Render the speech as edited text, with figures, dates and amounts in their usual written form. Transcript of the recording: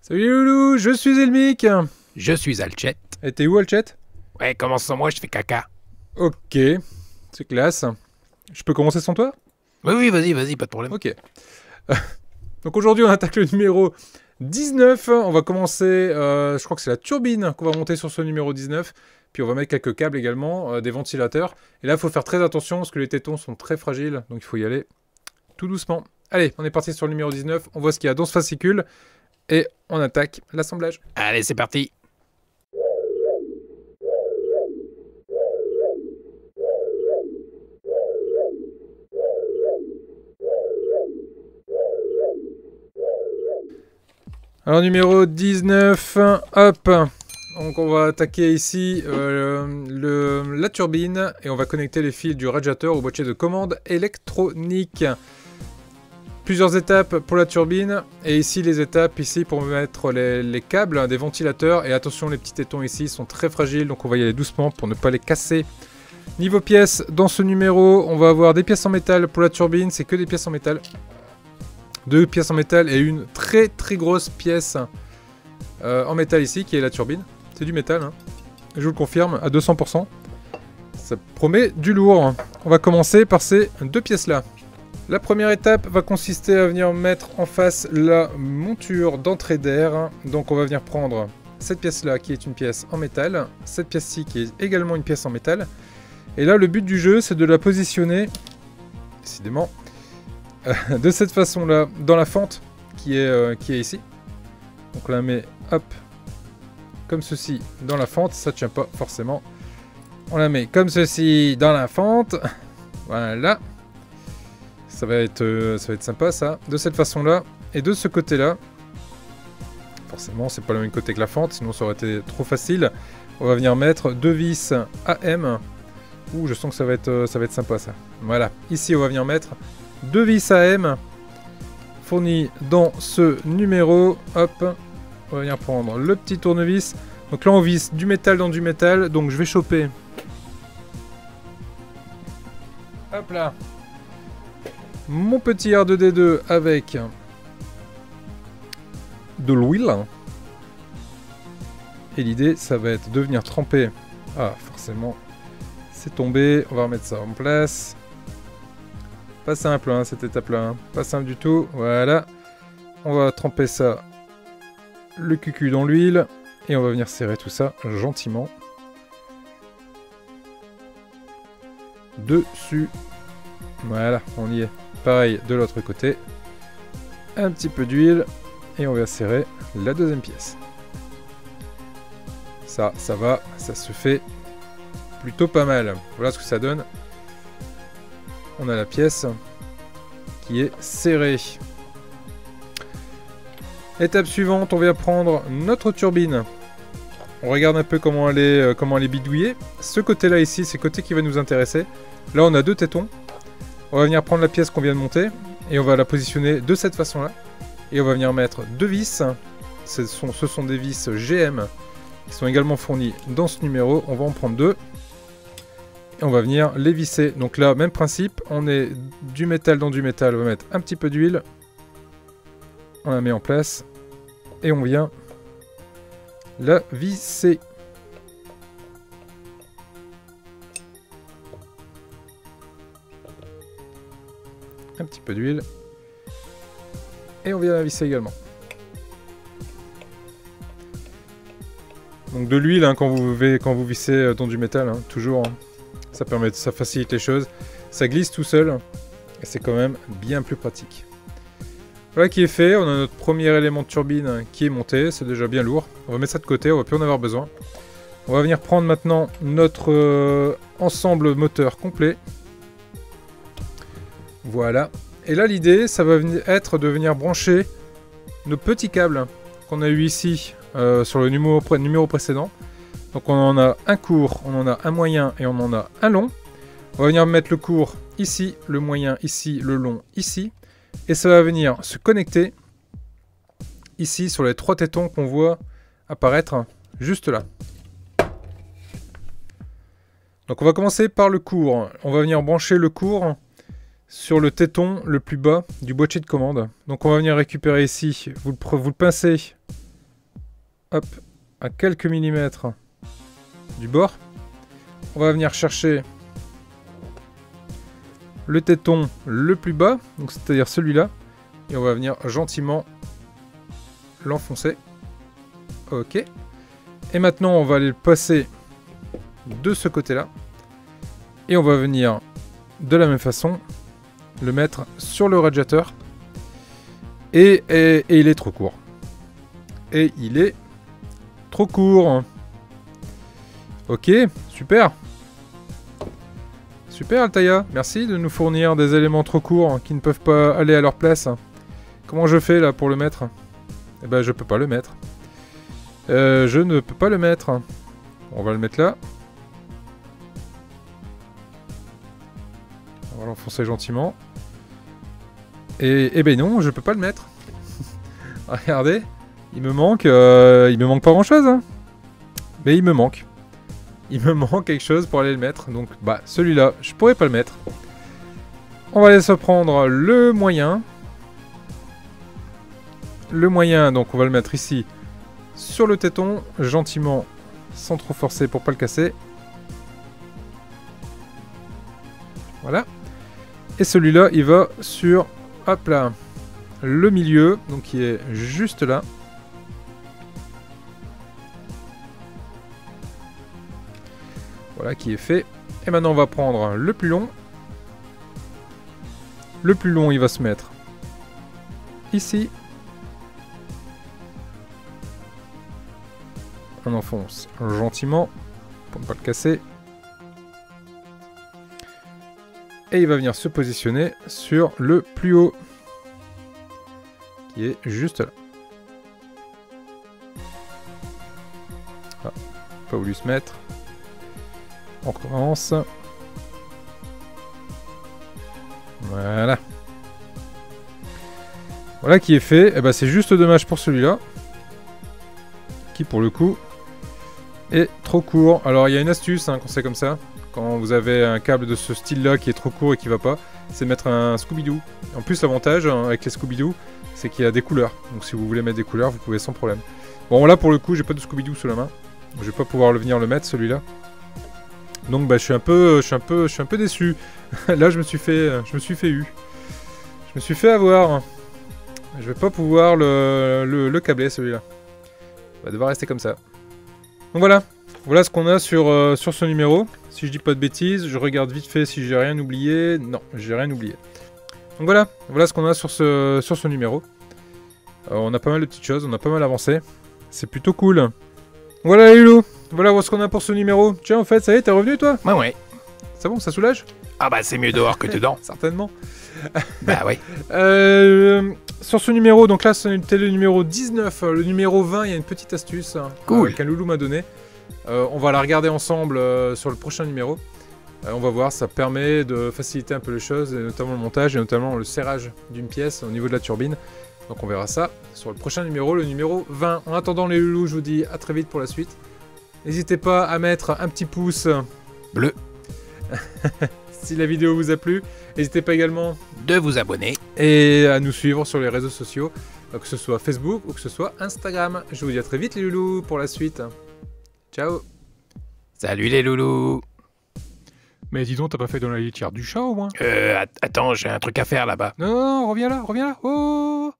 Salut Loulou, je suis Elmic. Je suis Alchet. Et t'es où Alchet? Ouais, commence sans moi, je fais caca. Ok, c'est classe. Je peux commencer sans toi? Oui, vas-y, pas de problème. Ok. Donc aujourd'hui on attaque le numéro 19. On va commencer, je crois que c'est la turbine qu'on va monter sur ce numéro 19. Puis on va mettre quelques câbles également, des ventilateurs. Et là il faut faire très attention parce que les tétons sont très fragiles. Donc il faut y aller tout doucement. Allez, on est parti sur le numéro 19. On voit ce qu'il y a dans ce fascicule. Et on attaque l'assemblage. Allez, c'est parti. Alors numéro 19, hop. Donc on va attaquer ici la turbine et on va connecter les fils du radiateur au boîtier de commande électronique. Plusieurs étapes pour la turbine et ici les étapes ici pour mettre les câbles des ventilateurs. Et attention, les petits tétons ici sont très fragiles, donc on va y aller doucement pour ne pas les casser. Niveau pièces, dans ce numéro, on va avoir des pièces en métal pour la turbine, c'est que des pièces en métal. 2 pièces en métal et une très grosse pièce en métal ici qui est la turbine. C'est du métal, hein. Je vous le confirme à 200%. Ça promet du lourd. On va commencer par ces 2 pièces là. La première étape va consister à venir mettre en face la monture d'entrée d'air. Donc on va venir prendre cette pièce là qui est une pièce en métal, cette pièce-ci qui est également une pièce en métal. Et là le but du jeu c'est de la positionner, décidément, de cette façon là, dans la fente qui est ici. Donc on la met hop, comme ceci dans la fente, ça tient pas forcément. On la met comme ceci dans la fente, voilà. Ça va être sympa ça, de cette façon là. Et de ce côté là, forcément c'est pas le même côté que la fente, sinon ça aurait été trop facile. On va venir mettre 2 vis AM. Ouh, je sens que ça va être sympa ça. Voilà, ici on va venir mettre 2 vis AM fournis dans ce numéro. Hop, on va venir prendre le petit tournevis. Donc là on visse du métal dans du métal, donc je vais choper. Hop là. Mon petit R2D2 avec de l'huile. Et l'idée, ça va être de venir tremper. Ah, forcément, c'est tombé. On va remettre ça en place. Pas simple, hein, cette étape-là. Hein. Pas simple du tout. Voilà. On va tremper ça, le cucu dans l'huile. Et on va venir serrer tout ça gentiment. Dessus. Voilà, on y est. Pareil de l'autre côté, un petit peu d'huile et on va serrer la deuxième pièce. Ça va, ça se fait plutôt pas mal. Voilà ce que ça donne. On a la pièce qui est serrée. Étape suivante, on va prendre notre turbine. On regarde un peu comment elle est bidouillée. Ce côté-là ici, c'est le côté qui va nous intéresser. Là, on a 2 tétons. On va venir prendre la pièce qu'on vient de monter et on va la positionner de cette façon-là. Et on va venir mettre 2 vis. Ce sont des vis GM qui sont également fournis dans ce numéro. On va en prendre 2. Et on va venir les visser. Donc là, même principe. On est du métal dans du métal. On va mettre un petit peu d'huile. On la met en place. Et on vient la visser. Un petit peu d'huile. Et on vient la visser également. Donc de l'huile hein, quand vous vissez dans du métal, hein, toujours. Hein. Ça facilite les choses. Ça glisse tout seul. Et c'est quand même bien plus pratique. Voilà qui est fait. On a notre premier élément de turbine qui est monté. C'est déjà bien lourd. On va mettre ça de côté. On va plus en avoir besoin. On va venir prendre maintenant notre ensemble moteur complet. Voilà. Et là, l'idée, ça va être de venir brancher nos petits câbles qu'on a eu ici sur le numéro précédent. Donc on en a un court, on en a un moyen et on en a un long. On va venir mettre le court ici, le moyen ici, le long ici. Et ça va venir se connecter ici sur les 3 tétons qu'on voit apparaître juste là. Donc on va commencer par le court. On va venir brancher le court sur le téton le plus bas du boîtier de commande. Donc on va venir récupérer ici, vous le pincez hop, à quelques millimètres du bord. On va venir chercher le téton le plus bas, donc c'est-à-dire celui-là, et on va venir gentiment l'enfoncer. Ok. Et maintenant, on va aller le passer de ce côté-là, et on va venir de la même façon le mettre sur le radiateur. Et il est trop court. Et il est trop court. Ok, super. Super Altaïa, merci de nous fournir des éléments trop courts qui ne peuvent pas aller à leur place. Comment je fais là pour le mettre? Eh ben je peux pas le mettre. Je ne peux pas le mettre. On va le mettre là. On va l'enfoncer gentiment. Et ben non, je peux pas le mettre. Regardez, il me manque pas grand chose. Hein. Mais il me manque. Il me manque quelque chose pour aller le mettre. Donc, bah, celui-là, je pourrais pas le mettre. On va aller se prendre le moyen. Le moyen, donc on va le mettre ici sur le téton, gentiment, sans trop forcer pour pas le casser. Voilà. Et celui-là, il va sur, hop là, le milieu, donc qui est juste là. Voilà qui est fait. Et maintenant on va prendre le plus long. Le plus long il va se mettre ici. On enfonce gentiment pour ne pas le casser. Et il va venir se positionner sur le plus haut. Qui est juste là. Ah, pas voulu se mettre. On recommence. Voilà. Voilà qui est fait. Et ben c'est juste dommage pour celui-là. Qui pour le coup est trop court. Alors il y a une astuce hein, quand c'est comme ça. Quand vous avez un câble de ce style-là qui est trop court et qui va pas, c'est mettre un Scooby-Doo. En plus l'avantage hein, avec les Scooby-Doo, c'est qu'il y a des couleurs. Donc si vous voulez mettre des couleurs, vous pouvez sans problème. Bon là pour le coup, j'ai pas de Scooby-Doo sous la main. Je vais pas pouvoir venir le mettre celui-là. Donc bah je suis un peu déçu. Là je me suis fait eu. Je me suis fait avoir. Je vais pas pouvoir le câbler celui-là. Il va devoir rester comme ça. Donc voilà. Voilà ce qu'on a sur ce numéro. Si je dis pas de bêtises, je regarde vite fait si j'ai rien oublié. Non, j'ai rien oublié. Donc voilà. Voilà ce qu'on a sur ce numéro. On a pas mal de petites choses, on a pas mal avancé. C'est plutôt cool. Voilà les loulous. Voilà ce qu'on a pour ce numéro. Tiens, en fait, ça y est, t'es revenu toi? Ouais. C'est bon, ça soulage? Ah bah c'est mieux dehors que dedans. Certainement. Bah ouais. Sur ce numéro, donc là c'était le numéro 19, le numéro 20, il y a une petite astuce Cool. qu'un loulou m'a donné. On va la regarder ensemble sur le prochain numéro. On va voir, ça permet de faciliter un peu les choses, et notamment le montage et notamment le serrage d'une pièce au niveau de la turbine. Donc on verra ça sur le prochain numéro, le numéro 20. En attendant les loulous, je vous dis à très vite pour la suite. N'hésitez pas à mettre un petit pouce bleu si la vidéo vous a plu. N'hésitez pas également de vous abonner et à nous suivre sur les réseaux sociaux, que ce soit Facebook ou que ce soit Instagram. Je vous dis à très vite les loulous pour la suite. Ciao. Salut les loulous. Mais dis donc, t'as pas fait dans la litière du chat au moins? Attends, j'ai un truc à faire là-bas. Non, reviens là, oh.